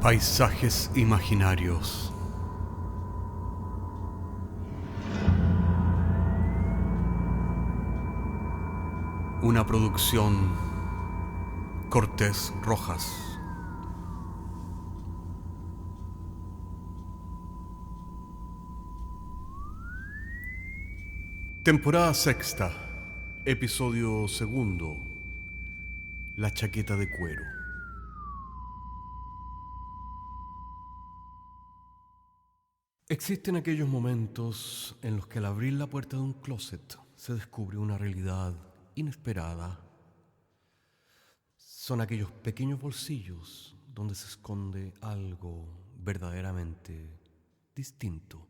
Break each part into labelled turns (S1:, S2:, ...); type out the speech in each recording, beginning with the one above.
S1: Paisajes imaginarios. Una producción Cortés Rojas. Temporada sexta, episodio segundo. La chaqueta de cuero. Existen aquellos momentos en los que al abrir la puerta de un closet se descubre una realidad inesperada. Son aquellos pequeños bolsillos donde se esconde algo verdaderamente distinto.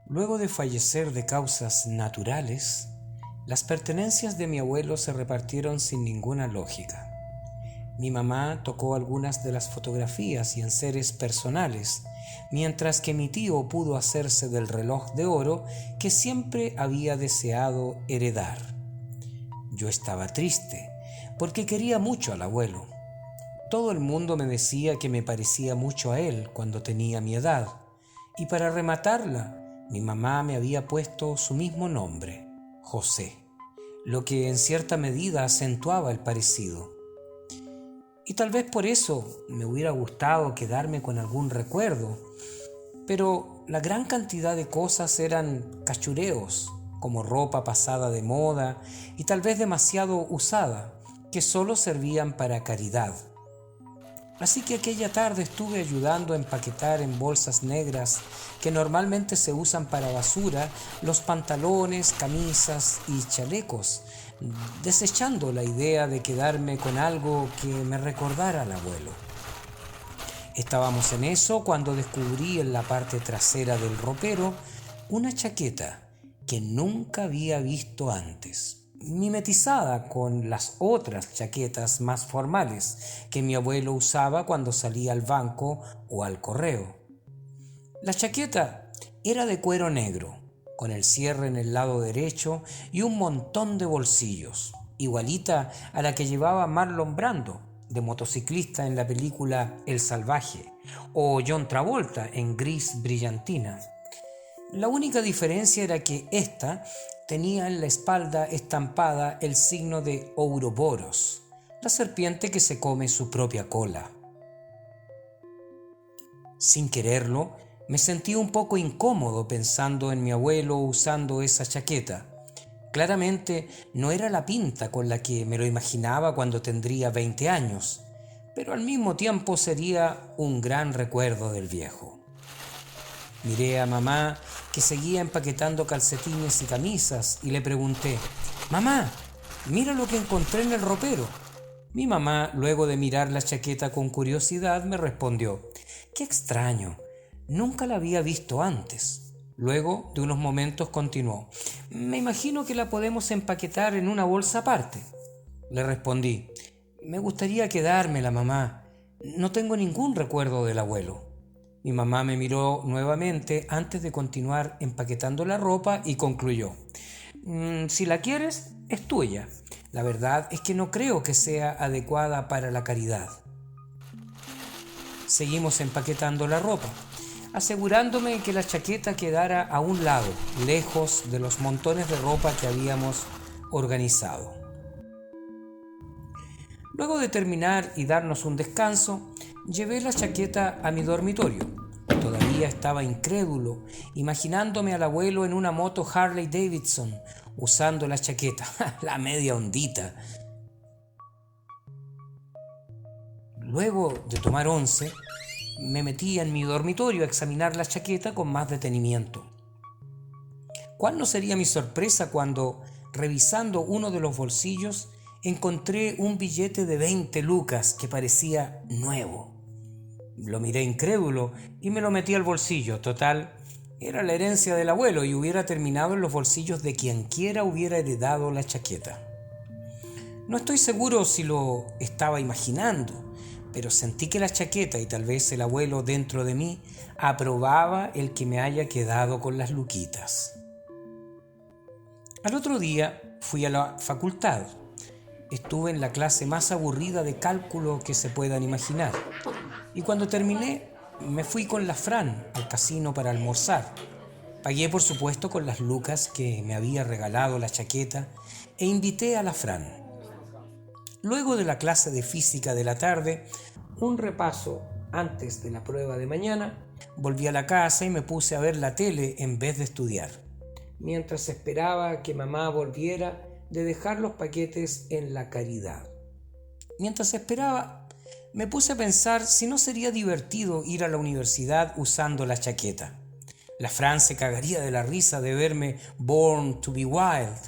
S2: Luego de fallecer de causas naturales, las pertenencias de mi abuelo se repartieron sin ninguna lógica. Mi mamá tocó algunas de las fotografías y enseres personales, mientras que mi tío pudo hacerse del reloj de oro que siempre había deseado heredar. Yo estaba triste, porque quería mucho al abuelo. Todo el mundo me decía que me parecía mucho a él cuando tenía mi edad, y para rematarla, mi mamá me había puesto su mismo nombre, José, lo que en cierta medida acentuaba el parecido. Y tal vez por eso me hubiera gustado quedarme con algún recuerdo, pero la gran cantidad de cosas eran cachureos, como ropa pasada de moda y tal vez demasiado usada, que solo servían para caridad. Así que aquella tarde estuve ayudando a empaquetar en bolsas negras que normalmente se usan para basura los pantalones, camisas y chalecos, desechando la idea de quedarme con algo que me recordara al abuelo. Estábamos en eso cuando descubrí en la parte trasera del ropero una chaqueta que nunca había visto antes, mimetizada con las otras chaquetas más formales que mi abuelo usaba cuando salía al banco o al correo. La chaqueta era de cuero negro, con el cierre en el lado derecho y un montón de bolsillos, igualita a la que llevaba Marlon Brando, de motociclista en la película El Salvaje, o John Travolta en Gris Brillantina. La única diferencia era que ésta tenía en la espalda estampada el signo de Ouroboros, la serpiente que se come su propia cola. Sin quererlo, me sentí un poco incómodo pensando en mi abuelo usando esa chaqueta. Claramente no era la pinta con la que me lo imaginaba cuando tendría 20 años, pero al mismo tiempo sería un gran recuerdo del viejo. Miré a mamá, que seguía empaquetando calcetines y camisas, y le pregunté: «Mamá, mira lo que encontré en el ropero». Mi mamá, luego de mirar la chaqueta con curiosidad, me respondió: «Qué extraño, nunca la había visto antes». Luego de unos momentos continuó: «Me imagino que la podemos empaquetar en una bolsa aparte». Le respondí: «Me gustaría quedármela, mamá. No tengo ningún recuerdo del abuelo». Mi mamá me miró nuevamente antes de continuar empaquetando la ropa y concluyó: «Si la quieres, es tuya. La verdad es que no creo que sea adecuada para la caridad». Seguimos empaquetando la ropa, asegurándome que la chaqueta quedara a un lado, lejos de los montones de ropa que habíamos organizado. Luego de terminar y darnos un descanso, llevé la chaqueta a mi dormitorio. Todavía estaba incrédulo, imaginándome al abuelo en una moto Harley Davidson, usando la chaqueta, la media ondita. Luego de tomar once, me metí en mi dormitorio a examinar la chaqueta con más detenimiento. ¿Cuál no sería mi sorpresa cuando, revisando uno de los bolsillos, encontré un billete de 20 lucas que parecía nuevo? Lo miré incrédulo y me lo metí al bolsillo. Total, era la herencia del abuelo y hubiera terminado en los bolsillos de quien quiera hubiera heredado la chaqueta. No estoy seguro si lo estaba imaginando, pero sentí que la chaqueta y tal vez el abuelo dentro de mí aprobaba el que me haya quedado con las luquitas. Al otro día fui a la facultad. Estuve en la clase más aburrida de cálculo que se puedan imaginar. Y cuando terminé, me fui con la Fran al casino para almorzar. Pagué, por supuesto, con las lucas que me había regalado la chaqueta e invité a la Fran. Luego de la clase de física de la tarde, un repaso antes de la prueba de mañana, volví a la casa y me puse a ver la tele en vez de estudiar, mientras esperaba que mamá volviera de dejar los paquetes en la Caridad. Mientras esperaba, me puse a pensar si no sería divertido ir a la universidad usando la chaqueta. La Fran se cagaría de la risa de verme Born to be Wild,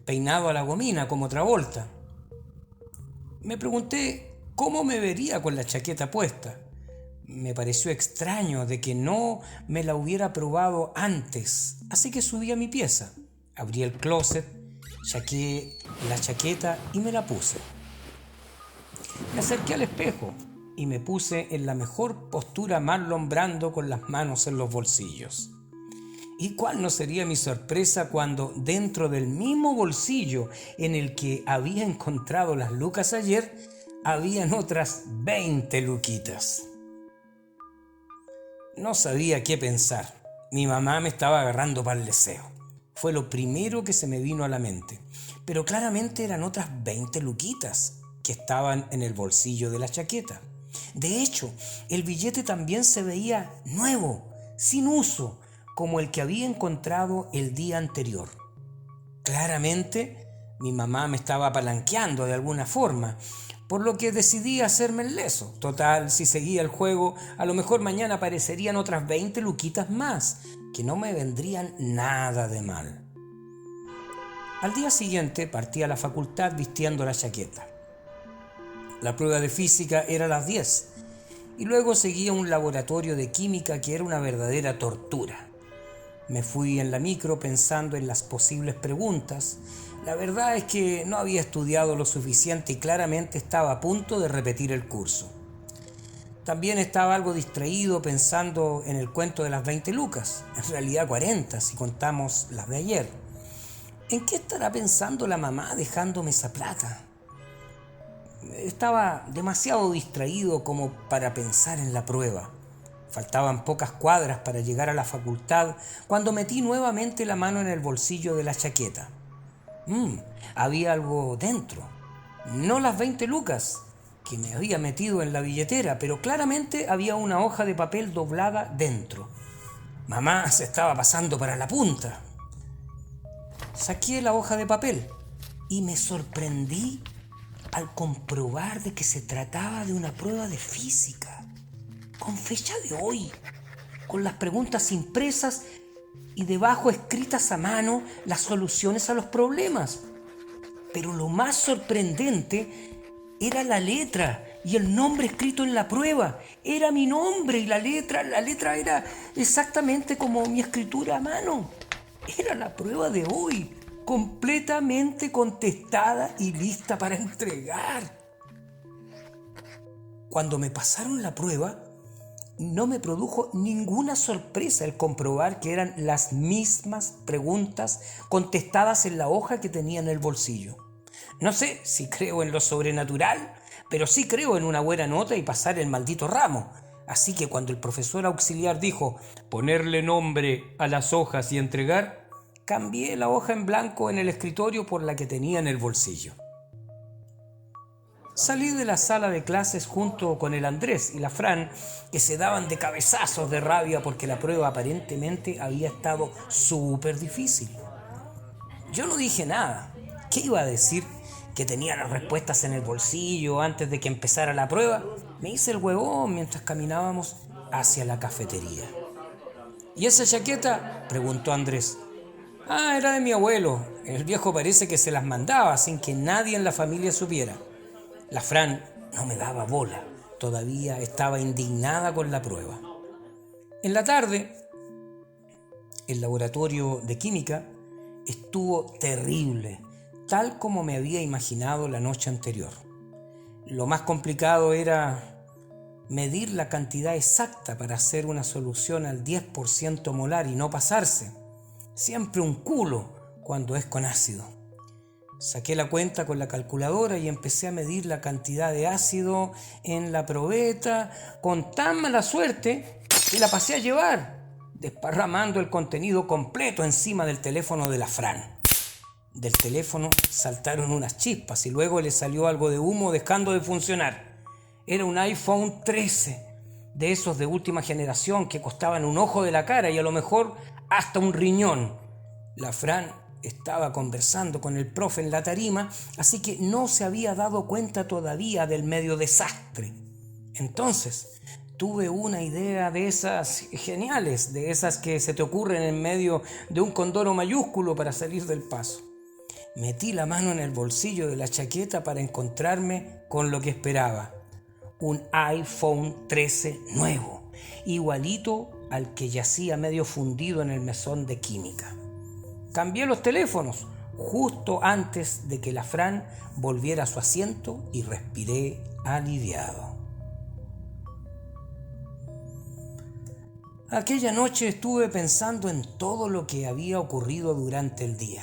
S2: peinado a la gomina como Travolta. Me pregunté cómo me vería con la chaqueta puesta. Me pareció extraño de que no me la hubiera probado antes, así que subí a mi pieza, abrí el closet, saqué la chaqueta y me la puse. Me acerqué al espejo y me puse en la mejor postura Marlon Brando con las manos en los bolsillos. ¿Y cuál no sería mi sorpresa cuando dentro del mismo bolsillo en el que había encontrado las lucas ayer, habían otras 20 luquitas? No sabía qué pensar. Mi mamá me estaba agarrando para el deseo. Fue lo primero que se me vino a la mente. Pero claramente eran otras 20 luquitas que estaban en el bolsillo de la chaqueta. De hecho, el billete también se veía nuevo, sin uso, como el que había encontrado el día anterior. Claramente, mi mamá me estaba palanqueando de alguna forma, por lo que decidí hacerme el leso. Total, si seguía el juego, a lo mejor mañana aparecerían otras 20 luquitas más, que no me vendrían nada de mal. Al día siguiente partí a la facultad vistiendo la chaqueta. La prueba de física era a las 10 y luego seguía un laboratorio de química que era una verdadera tortura. Me fui en la micro pensando en las posibles preguntas. La verdad es que no había estudiado lo suficiente y claramente estaba a punto de repetir el curso. También estaba algo distraído pensando en el cuento de las 20 lucas, en realidad 40 si contamos las de ayer. ¿En qué estará pensando la mamá dejándome esa plata? Estaba demasiado distraído como para pensar en la prueba. Faltaban pocas cuadras para llegar a la facultad cuando metí nuevamente la mano en el bolsillo de la chaqueta. Había algo dentro. No las 20 lucas que me había metido en la billetera, pero claramente había una hoja de papel doblada dentro. Mamá se estaba pasando para la punta. Saqué la hoja de papel y me sorprendí al comprobar de que se trataba de una prueba de física, con fecha de hoy, con las preguntas impresas y debajo escritas a mano las soluciones a los problemas. Pero lo más sorprendente era la letra y el nombre escrito en la prueba. Era mi nombre y la letra era exactamente como mi escritura a mano. Era la prueba de hoy, completamente contestada y lista para entregar. Cuando me pasaron la prueba, no me produjo ninguna sorpresa el comprobar que eran las mismas preguntas contestadas en la hoja que tenía en el bolsillo. No sé si creo en lo sobrenatural, pero sí creo en una buena nota y pasar el maldito ramo. Así que cuando el profesor auxiliar dijo ponerle nombre a las hojas y entregar, cambié la hoja en blanco en el escritorio por la que tenía en el bolsillo. Salí de la sala de clases junto con el Andrés y la Fran, que se daban de cabezazos de rabia porque la prueba aparentemente había estado súper difícil. Yo no dije nada. ¿Qué iba a decir? ¿Que tenía las respuestas en el bolsillo antes de que empezara la prueba? Me hice el huevón mientras caminábamos hacia la cafetería. ¿Y esa chaqueta?, preguntó Andrés. Era de mi abuelo. El viejo parece que se las mandaba sin que nadie en la familia supiera. La Fran no me daba bola. Todavía estaba indignada con la prueba. En la tarde, el laboratorio de química estuvo terrible, tal como me había imaginado la noche anterior. Lo más complicado era medir la cantidad exacta para hacer una solución al 10% molar y no pasarse. Siempre un culo cuando es con ácido. Saqué la cuenta con la calculadora y empecé a medir la cantidad de ácido en la probeta con tan mala suerte que la pasé a llevar, desparramando el contenido completo encima del teléfono de la Fran. Del teléfono saltaron unas chispas y luego le salió algo de humo dejando de funcionar. Era un iPhone 13, de esos de última generación que costaban un ojo de la cara y a lo mejor hasta un riñón. La Fran estaba conversando con el profe en la tarima, así que no se había dado cuenta todavía del medio desastre. Entonces tuve una idea de esas geniales, de esas que se te ocurren en medio de un condoro mayúsculo para salir del paso. Metí la mano en el bolsillo de la chaqueta para encontrarme con lo que esperaba. Un iPhone 13 nuevo, igualito al que yacía medio fundido en el mesón de química. Cambié los teléfonos justo antes de que la Fran volviera a su asiento y respiré aliviado. Aquella noche estuve pensando en todo lo que había ocurrido durante el día.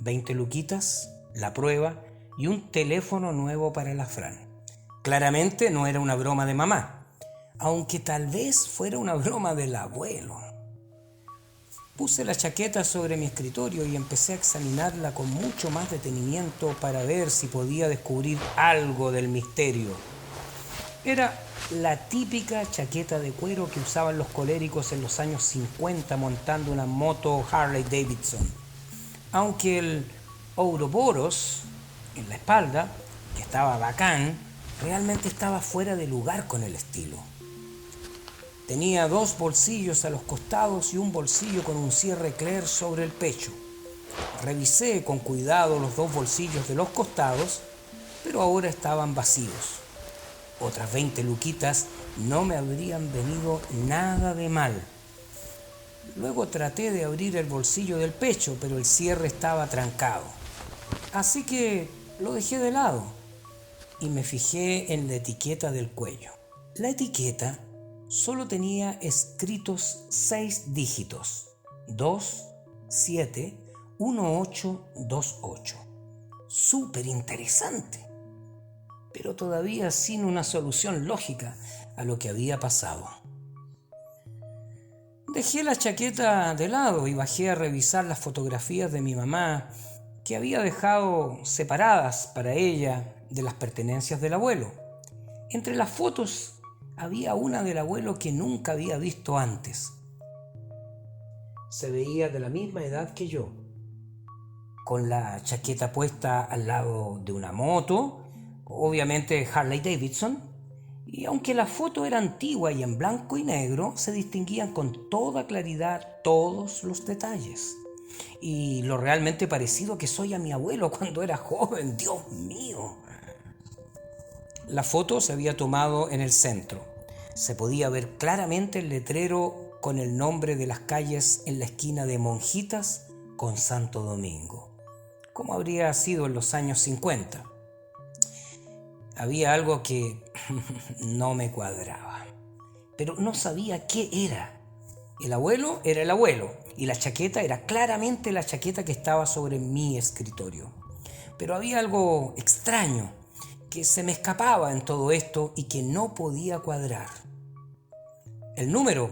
S2: 20 luquitas, la prueba y un teléfono nuevo para la Fran. Claramente no era una broma de mamá, aunque tal vez fuera una broma del abuelo. Puse la chaqueta sobre mi escritorio y empecé a examinarla con mucho más detenimiento para ver si podía descubrir algo del misterio. Era la típica chaqueta de cuero que usaban los coléricos en los años 50 montando una moto Harley Davidson. Aunque el Ouroboros en la espalda, que estaba bacán, realmente estaba fuera de lugar con el estilo. Tenía 2 bolsillos a los costados y un bolsillo con un cierre Claire sobre el pecho. Revisé con cuidado los 2 bolsillos de los costados, pero ahora estaban vacíos. Otras 20 luquitas no me habrían venido nada de mal. Luego traté de abrir el bolsillo del pecho, pero el cierre estaba trancado. Así que lo dejé de lado y me fijé en la etiqueta del cuello. La etiqueta solo tenía escritos 6 dígitos: 271828. Súper interesante, pero todavía sin una solución lógica a lo que había pasado. Dejé la chaqueta de lado y bajé a revisar las fotografías de mi mamá que había dejado separadas para ella de las pertenencias del abuelo. Entre las fotos había una del abuelo que nunca había visto antes. Se veía de la misma edad que yo, con la chaqueta puesta al lado de una moto, obviamente Harley Davidson, y aunque la foto era antigua y en blanco y negro, se distinguían con toda claridad todos los detalles. Y lo realmente parecido que soy a mi abuelo cuando era joven, Dios mío. La foto se había tomado en el centro. Se podía ver claramente el letrero con el nombre de las calles en la esquina de Monjitas con Santo Domingo, como habría sido en los años 50. Había algo que no me cuadraba, pero no sabía qué era. El abuelo era el abuelo y la chaqueta era claramente la chaqueta que estaba sobre mi escritorio. Pero había algo extraño que se me escapaba en todo esto y que no podía cuadrar. El número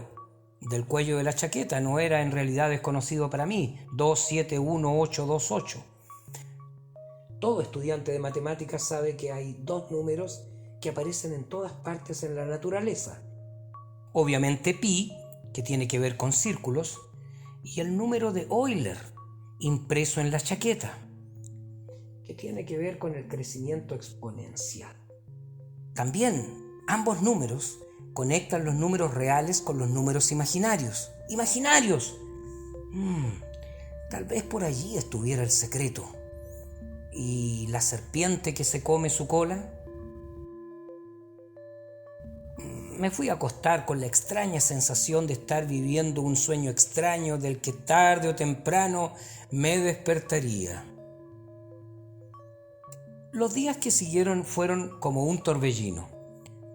S2: del cuello de la chaqueta no era en realidad desconocido para mí, 271828. Todo estudiante de matemáticas sabe que hay 2 números que aparecen en todas partes en la naturaleza. Obviamente pi, que tiene que ver con círculos, y el número de Euler, impreso en la chaqueta, que tiene que ver con el crecimiento exponencial. También ambos números conectan los números reales con los números imaginarios. ¡Imaginarios! Tal vez por allí estuviera el secreto. ¿Y la serpiente que se come su cola? Me fui a acostar con la extraña sensación de estar viviendo un sueño extraño del que tarde o temprano me despertaría. Los días que siguieron fueron como un torbellino.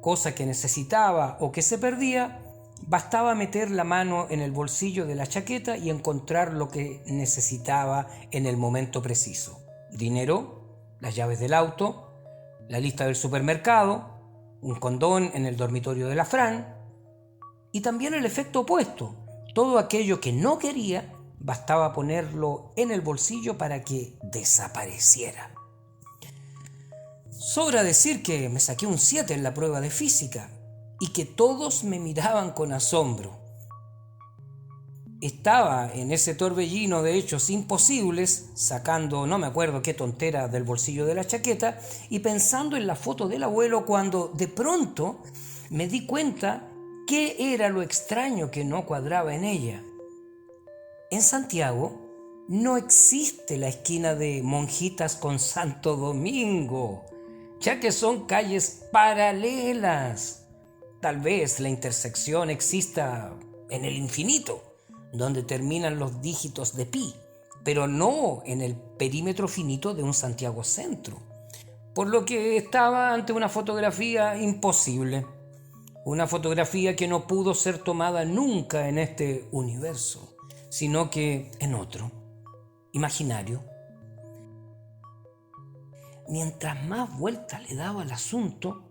S2: Cosa que necesitaba o que se perdía Bastaba meter la mano en el bolsillo de la chaqueta y encontrar lo que necesitaba en el momento preciso. Dinero, las llaves del auto, la lista del supermercado, un condón en el dormitorio de la Fran y también el efecto opuesto. Todo aquello que no quería, bastaba ponerlo en el bolsillo para que desapareciera. Sobra decir que me saqué un 7 en la prueba de física y que todos me miraban con asombro. Estaba en ese torbellino de hechos imposibles, sacando no me acuerdo qué tontera del bolsillo de la chaqueta y pensando en la foto del abuelo cuando de pronto me di cuenta qué era lo extraño que no cuadraba en ella. En Santiago no existe la esquina de Monjitas con Santo Domingo, ya que son calles paralelas. Tal vez la intersección exista en el infinito, donde terminan los dígitos de pi, pero no en el perímetro finito de un Santiago centro. Por lo que estaba ante una fotografía imposible. Una fotografía que no pudo ser tomada nunca en este universo, sino que en otro, imaginario. Mientras más vueltas le daba al asunto,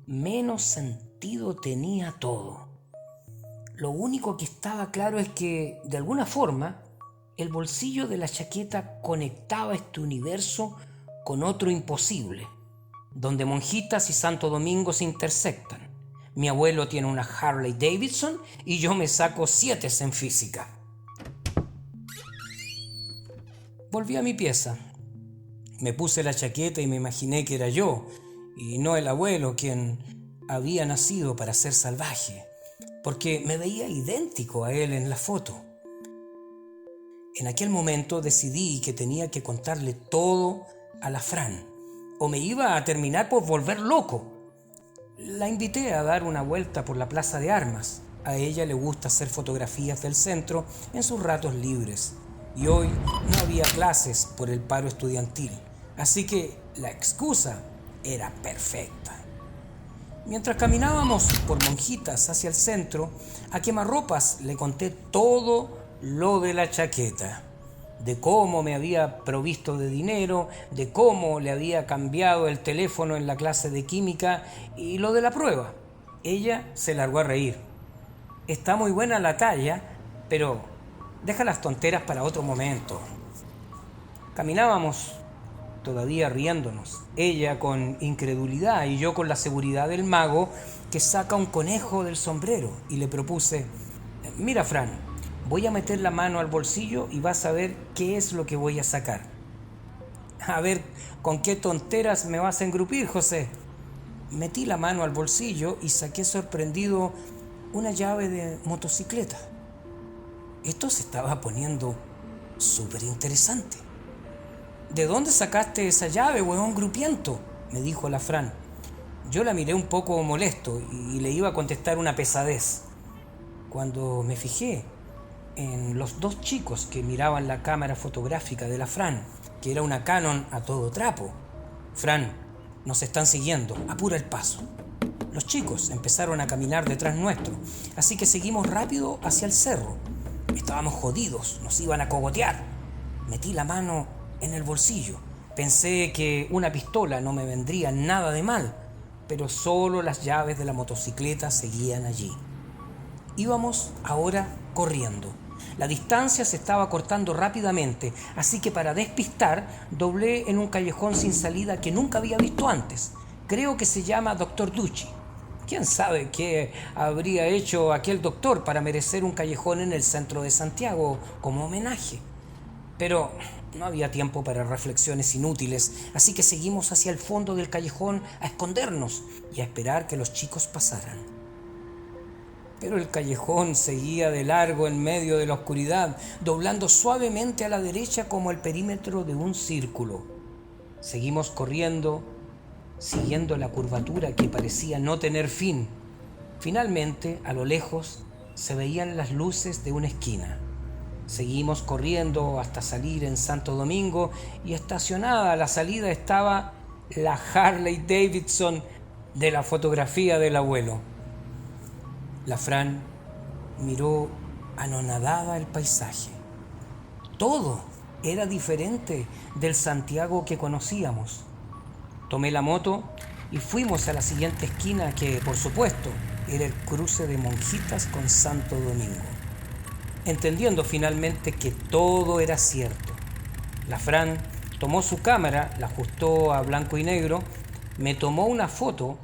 S2: menos sentido tenía todo. Lo único que estaba claro es que, de alguna forma, el bolsillo de la chaqueta conectaba este universo con otro imposible, donde Monjitas y Santo Domingo se intersectan. Mi abuelo tiene una Harley Davidson y yo me saco 7 en física. Volví a mi pieza. Me puse la chaqueta y me imaginé que era yo, y no el abuelo quien había nacido para ser salvaje, porque me veía idéntico a él en la foto. En aquel momento decidí que tenía que contarle todo a la Fran, o me iba a terminar por volver loco. La invité a dar una vuelta por la plaza de armas. A ella le gusta hacer fotografías del centro en sus ratos libres, y hoy no había clases por el paro estudiantil, así que la excusa era perfecta. Mientras caminábamos por Monjitas hacia el centro, a quemarropas le conté todo lo de la chaqueta, de cómo me había provisto de dinero, de cómo le había cambiado el teléfono en la clase de química y lo de la prueba. Ella se largó a reír. Está muy buena la talla, pero deja las tonteras para otro momento. Caminábamos todavía riéndonos, ella con incredulidad y yo con la seguridad del mago que saca un conejo del sombrero, y le propuse: mira, Fran, voy a meter la mano al bolsillo y vas a ver qué es lo que voy a sacar. A ver, ¿con qué tonteras me vas a engrupir, José? Metí la mano al bolsillo y saqué sorprendido una llave de motocicleta. Esto se estaba poniendo súper interesante. ¿De dónde sacaste esa llave, huevón grupiento?, me dijo la Fran. Yo la miré un poco molesto y le iba a contestar una pesadez, cuando me fijé en los 2 chicos que miraban la cámara fotográfica de la Fran, que era una Canon a todo trapo. Fran, nos están siguiendo, apura el paso. Los chicos empezaron a caminar detrás nuestro, así que seguimos rápido hacia el cerro. Estábamos jodidos, nos iban a cogotear. Metí la mano en el bolsillo. Pensé que una pistola no me vendría nada de mal, pero solo las llaves de la motocicleta seguían allí. Íbamos ahora corriendo. La distancia se estaba cortando rápidamente, así que para despistar doblé en un callejón sin salida que nunca había visto antes. Creo que se llama Dr. Ducci. ¿Quién sabe qué habría hecho aquel doctor para merecer un callejón en el centro de Santiago como homenaje? Pero no había tiempo para reflexiones inútiles, así que seguimos hacia el fondo del callejón a escondernos y a esperar que los chicos pasaran. Pero el callejón seguía de largo en medio de la oscuridad, doblando suavemente a la derecha como el perímetro de un círculo. Seguimos corriendo, siguiendo la curvatura que parecía no tener fin. Finalmente, a lo lejos, se veían las luces de una esquina. Seguimos corriendo hasta salir en Santo Domingo y estacionada a la salida estaba la Harley Davidson de la fotografía del abuelo. La Fran miró anonadada el paisaje. Todo era diferente del Santiago que conocíamos. Tomé la moto y fuimos a la siguiente esquina que, por supuesto, era el cruce de Monjitas con Santo Domingo. Entendiendo finalmente que todo era cierto, la Fran tomó su cámara, la ajustó a blanco y negro, me tomó una foto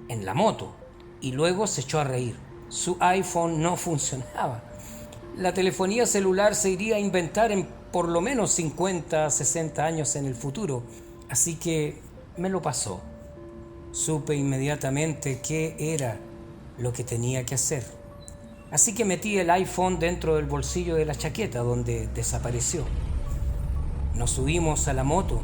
S2: en la moto y luego se echó a reír. Su iPhone no funcionaba. La telefonía celular se iría a inventar en por lo menos 50, 60 años en el futuro, así que me lo pasó. Supe inmediatamente qué era lo que tenía que hacer. Así que metí el iPhone dentro del bolsillo de la chaqueta, donde desapareció. Nos subimos a la moto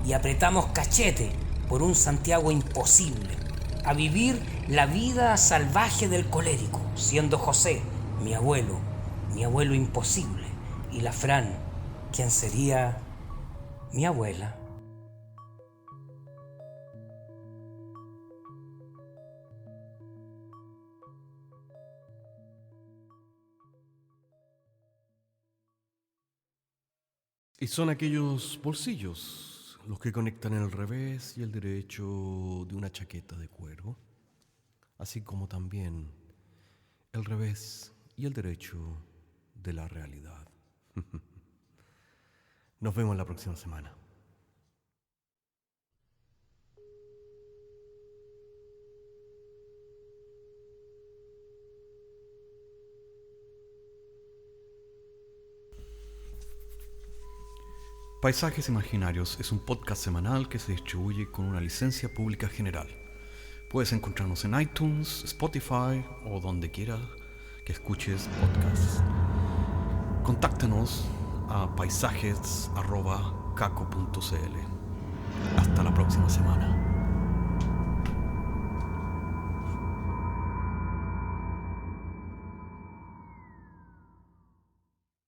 S2: y apretamos cachete por un Santiago imposible, a vivir la vida salvaje del colérico, siendo José, mi abuelo imposible, y la Fran, quien sería mi abuela.
S1: Y son aquellos bolsillos los que conectan el revés y el derecho de una chaqueta de cuero, así como también el revés y el derecho de la realidad. Nos vemos la próxima semana. Paisajes Imaginarios es un podcast semanal que se distribuye con una licencia pública general. Puedes encontrarnos en iTunes, Spotify o donde quieras que escuches podcasts. Contáctanos a paisajes@caco.cl. Hasta la próxima semana.